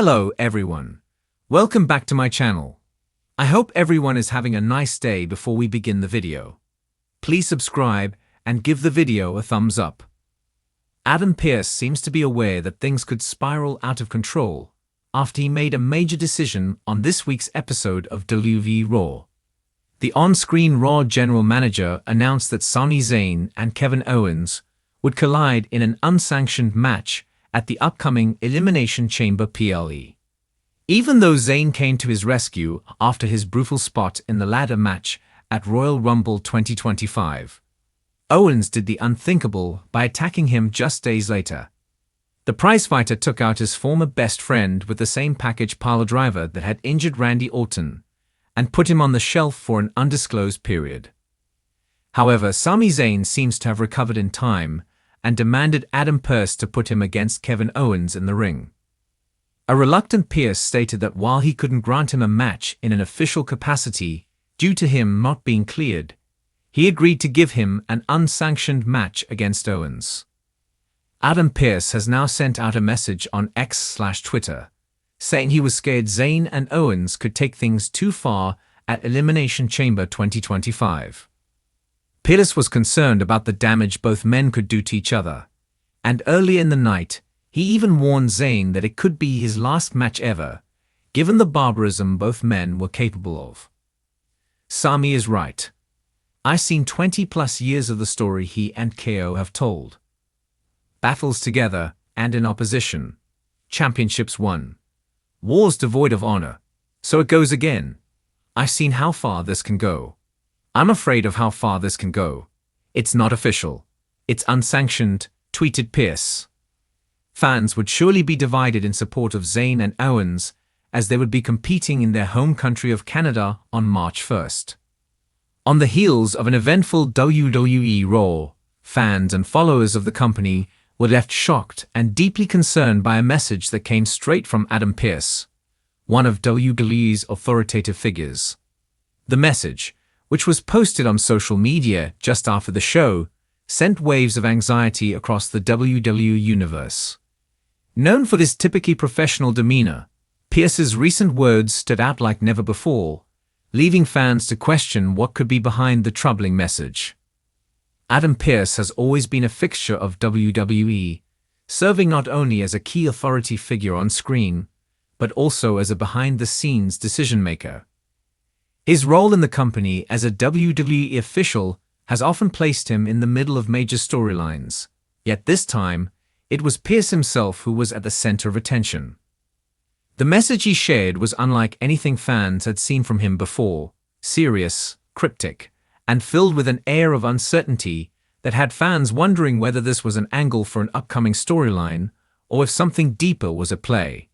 Hello everyone. Welcome back to my channel. I hope everyone is having a nice day. Before we begin the video, please subscribe and give the video a thumbs up. Adam Pearce seems to be aware that things could spiral out of control after he made a major decision on this week's episode of WWE Raw. The on-screen Raw general manager announced that Sami Zayn and Kevin Owens would collide in an unsanctioned match at the upcoming Elimination Chamber PLE. Even though Zayn came to his rescue after his brutal spot in the ladder match at Royal Rumble 2025, Owens did the unthinkable by attacking him just days later. The prizefighter took out his former best friend with the same package piledriver that had injured Randy Orton and put him on the shelf for an undisclosed period. However, Sami Zayn seems to have recovered in time and demanded Adam Pearce to put him against Kevin Owens in the ring. A reluctant Pearce stated that while he couldn't grant him a match in an official capacity due to him not being cleared, he agreed to give him an unsanctioned match against Owens. Adam Pearce has now sent out a message on X/Twitter, saying he was scared Zayn and Owens could take things too far at Elimination Chamber 2025. Pearce was concerned about the damage both men could do to each other, and earlier in the night, he even warned Zayn that it could be his last match ever, given the barbarism both men were capable of. Sami is right. I've seen 20+ years of the story he and KO have told. Battles together and in opposition. Championships won. Wars devoid of honor. So it goes again. I've seen how far this can go. I'm afraid of how far this can go. It's not official. It's unsanctioned, tweeted Pearce. Fans would surely be divided in support of Zayn and Owens, as they would be competing in their home country of Canada on March 1st. On the heels of an eventful WWE Raw, fans and followers of the company were left shocked and deeply concerned by a message that came straight from Adam Pearce, one of WWE's authoritative figures. The message, which was posted on social media just after the show, sent waves of anxiety across the WWE universe. Known for his typically professional demeanor, Pearce's recent words stood out like never before, leaving fans to question what could be behind the troubling message. Adam Pearce has always been a fixture of WWE, serving not only as a key authority figure on screen, but also as a behind-the-scenes decision-maker. His role in the company as a WWE official has often placed him in the middle of major storylines, yet this time, it was Pearce himself who was at the center of attention. The message he shared was unlike anything fans had seen from him before, serious, cryptic, and filled with an air of uncertainty that had fans wondering whether this was an angle for an upcoming storyline or if something deeper was at play.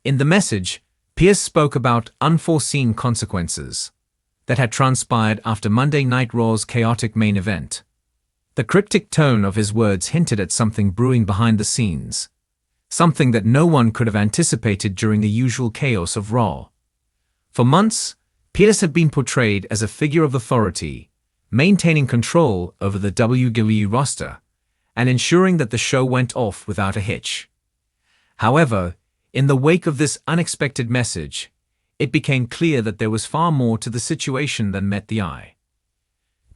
In the message, Pearce spoke about unforeseen consequences that had transpired after Monday Night Raw's chaotic main event. The cryptic tone of his words hinted at something brewing behind the scenes, something that no one could have anticipated during the usual chaos of Raw. For months, Pearce had been portrayed as a figure of authority, maintaining control over the WWE roster and ensuring that the show went off without a hitch. However, in the wake of this unexpected message, it became clear that there was far more to the situation than met the eye.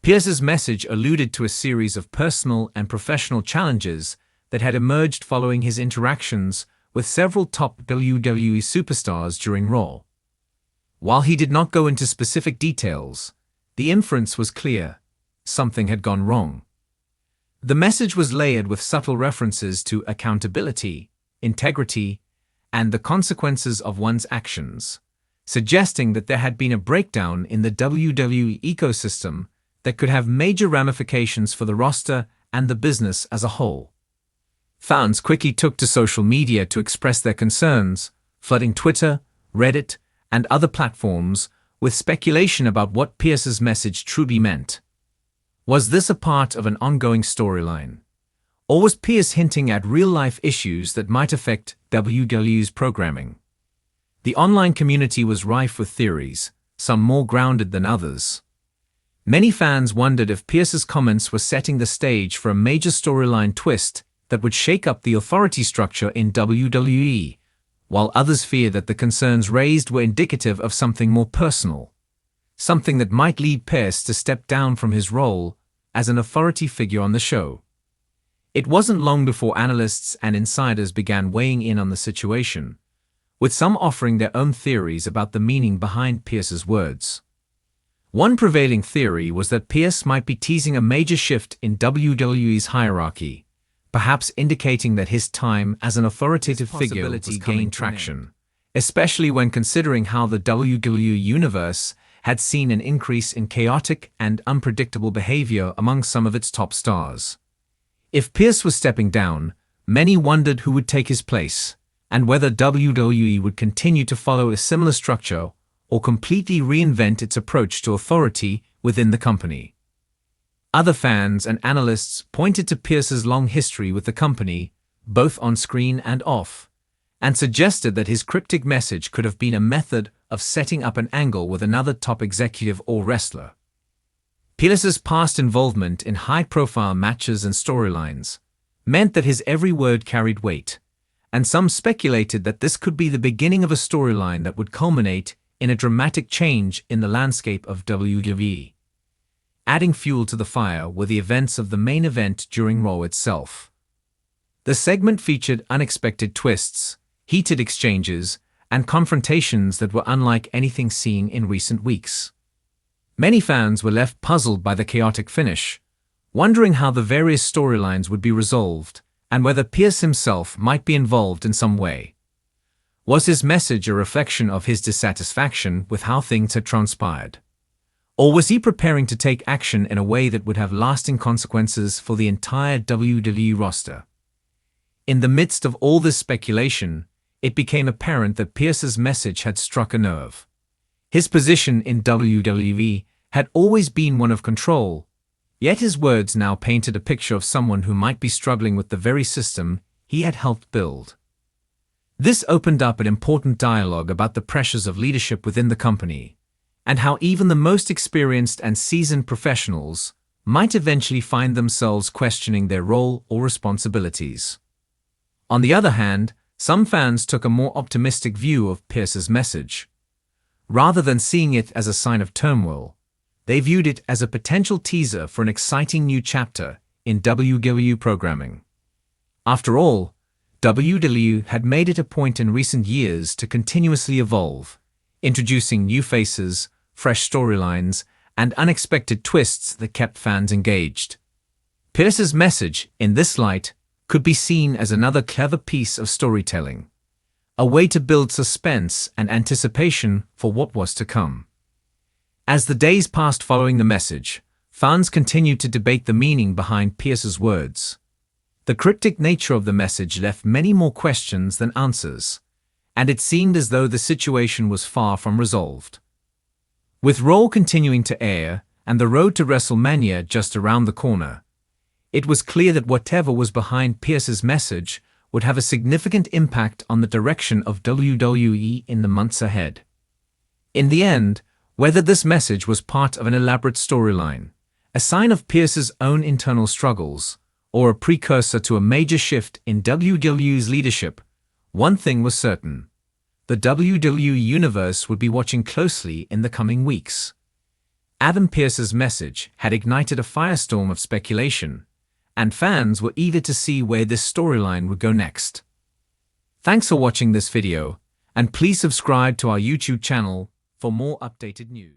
Pearce's message alluded to a series of personal and professional challenges that had emerged following his interactions with several top WWE superstars during Raw. While he did not go into specific details, the inference was clear: something had gone wrong. The message was layered with subtle references to accountability, integrity, and the consequences of one's actions, suggesting that there had been a breakdown in the WWE ecosystem that could have major ramifications for the roster and the business as a whole. Fans quickly took to social media to express their concerns, flooding Twitter, Reddit, and other platforms with speculation about what Pearce's message truly meant. Was this a part of an ongoing storyline? Or was Pearce hinting at real-life issues that might affect WWE's programming? The online community was rife with theories, some more grounded than others. Many fans wondered if Pearce's comments were setting the stage for a major storyline twist that would shake up the authority structure in WWE, while others feared that the concerns raised were indicative of something more personal, something that might lead Pearce to step down from his role as an authority figure on the show. It wasn't long before analysts and insiders began weighing in on the situation, with some offering their own theories about the meaning behind Pearce's words. One prevailing theory was that Pearce might be teasing a major shift in WWE's hierarchy, perhaps indicating that his time as an authoritative figure was gained traction, especially when considering how the WWE universe had seen an increase in chaotic and unpredictable behavior among some of its top stars. If Pearce was stepping down, many wondered who would take his place, and whether WWE would continue to follow a similar structure or completely reinvent its approach to authority within the company. Other fans and analysts pointed to Pearce's long history with the company, both on screen and off, and suggested that his cryptic message could have been a method of setting up an angle with another top executive or wrestler. Pearce's past involvement in high-profile matches and storylines meant that his every word carried weight, and some speculated that this could be the beginning of a storyline that would culminate in a dramatic change in the landscape of WWE. Adding fuel to the fire were the events of the main event during Raw itself. The segment featured unexpected twists, heated exchanges, and confrontations that were unlike anything seen in recent weeks. Many fans were left puzzled by the chaotic finish, wondering how the various storylines would be resolved and whether Pearce himself might be involved in some way. Was his message a reflection of his dissatisfaction with how things had transpired? Or was he preparing to take action in a way that would have lasting consequences for the entire WWE roster? In the midst of all this speculation, it became apparent that Pearce's message had struck a nerve. His position in WWE had always been one of control, yet his words now painted a picture of someone who might be struggling with the very system he had helped build. This opened up an important dialogue about the pressures of leadership within the company, and how even the most experienced and seasoned professionals might eventually find themselves questioning their role or responsibilities. On the other hand, some fans took a more optimistic view of Pearce's message. Rather than seeing it as a sign of turmoil, they viewed it as a potential teaser for an exciting new chapter in WWE programming. After all, WWE had made it a point in recent years to continuously evolve, introducing new faces, fresh storylines, and unexpected twists that kept fans engaged. Pearce's message, in this light, could be seen as another clever piece of storytelling, a way to build suspense and anticipation for what was to come. As the days passed following the message, fans continued to debate the meaning behind Pearce's words. The cryptic nature of the message left many more questions than answers, and it seemed as though the situation was far from resolved. With Raw continuing to air and the road to WrestleMania just around the corner, it was clear that whatever was behind Pearce's message would have a significant impact on the direction of WWE in the months ahead. In the end, whether this message was part of an elaborate storyline, a sign of Pearce's own internal struggles, or a precursor to a major shift in WWE's leadership, one thing was certain: the WWE universe would be watching closely in the coming weeks. Adam Pearce's message had ignited a firestorm of speculation, and fans were eager to see where this storyline would go next. Thanks for watching this video, and please subscribe to our YouTube channel for more updated news.